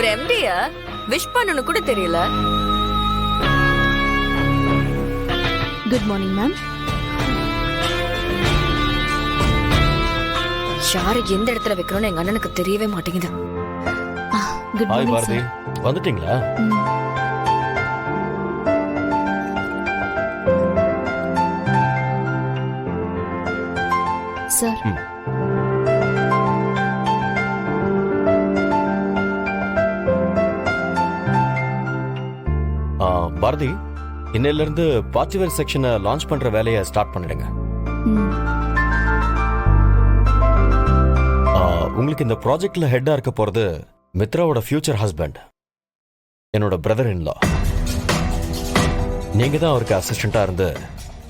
ஒரு எம்டிய விஷ் பண்ணனும் கூட தெரியல. Good morning ma'am. யாரை எந்த இடத்துல வைக்கணும்னு எங்க அண்ணனுக்கு தெரியவே மாட்டேங்குது. Good hi morning Bharathi, sir. வந்துட்டீங்களா? சார் ம். பாரதி, இன்னையில இருந்து பார்ட்டிவேர் செக்ஷனை லான்ச் பண்ற வேலையை ஸ்டார்ட் பண்ணிடுங்க. ம். உங்களுக்கு இந்த ப்ராஜெக்ட்ல ஹெட்டா இருக்க போறது மித்ராவோட ஃபியூச்சர் ஹஸ்பண்ட், என்னோட பிரதர் இன் லா. நீங்க தான் அவருக்கு அசிஸ்டண்டா இருந்து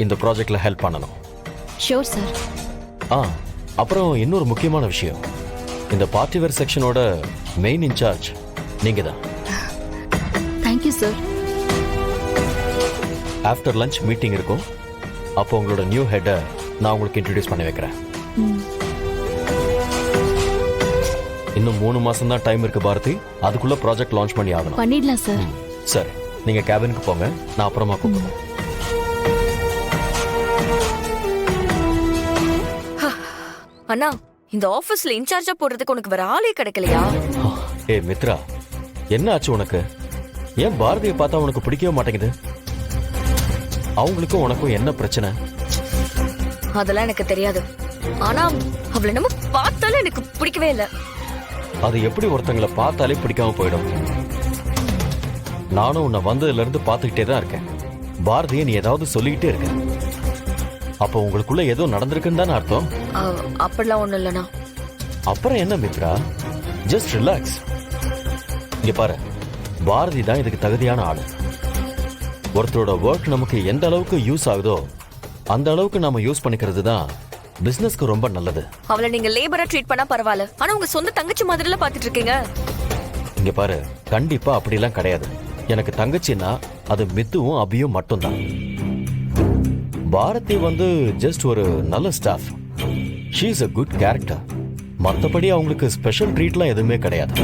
இந்த ப்ராஜெக்ட்ல ஹெல்ப் பண்ணணும். Sure sir. அப்புறம் இன்னொரு முக்கியமான விஷயம், இந்த பார்ட்டிவேர் செக்ஷனோட மெயின் இன்சார்ஜ் நீங்க தான். Thank you sir. After lunch meeting இருக்கும், அப்போ உங்களோட நியூ ஹெட்டை நான் உங்களுக்கு இன்ட்ரடியூஸ் பண்ணி வைக்கிறேன். ம். இன்னும் 3 மாசம் தான் டைம் இருக்கு பாரதி, அதுக்குள்ள ப்ராஜெக்ட் லான்ச் பண்ணி ஆகணும். பண்ணிடலாம் சார். சரி, நீங்க கேபினுக்கு போங்க, நான் அப்புறமா கூப்பிடுறேன். அண்ணா, இந்த ஆபீஸ்ல இன்சார்ஜா போடுறதுக்கு உனக்கு வேற ஆளே கிடைக்கலையா? ஏ மித்ரா, என்ன ஆச்சு உனக்கு? ஏன் பாரதியை பார்த்தா உனக்கு பிடிக்கவே மாட்டேங்குது? அவங்களுக்கும் உனக்கும் என்ன பிரச்சனை? அதெல்லாம் எனக்கு தெரியாது. ஆனா அவளை நம்ம பார்த்தாலும் எனக்கு பிடிக்கவே இல்ல. அது எப்படி ஒருத்தங்களை பார்த்தாலே பிடிக்காம போயிடும்? நானும் உன்னை வந்ததுல இருந்து பார்த்துக்கிட்டே தான் இருக்கேன். பாரதியை நீ ஏதாவது சொல்லிக்கிட்டே இருக்க. அப்போ உங்களுக்குள்ள ஏதோ நடந்திருக்குன்னு தானே அர்த்தம்? அப்படிலாம் ஒண்ணும் இல்லண்ணா. அப்புறம் என்ன மித்ரா, ஜஸ்ட் ரிலாக்ஸ். இங்க பாரு, பாரதி தான் இதுக்கு தகுதியான ஆளு. ஒருத்தரோட ஒர்க் நமக்கு எந்த அளவுக்கு யூஸ் ஆகுதோ அந்த அளவுக்கு நாம யூஸ் பண்ணிக்கிறது தான் பிசினஸ்க்கு ரொம்ப நல்லது. அவளை நீங்க லேபரா ட்ரீட் பண்ணா பரவாயில்ல, ஆனா உங்க சொந்த தங்கச்சி மாதிரில பாத்துட்டு இருக்கீங்க. இங்க பாரு, கண்டிப்பா அப்படிலாம் கிடையாது. எனக்கு தங்கச்சின்னா அது மித்துவும் அபியும் மட்டும்தான். பாரதி ஜஸ்ட் ஒரு நல்ல staff. She is a good character. மற்றபடி அவங்களுக்கு ஸ்பெஷல் ட்ரீட்லாம் எதுவுமே கிடையாது.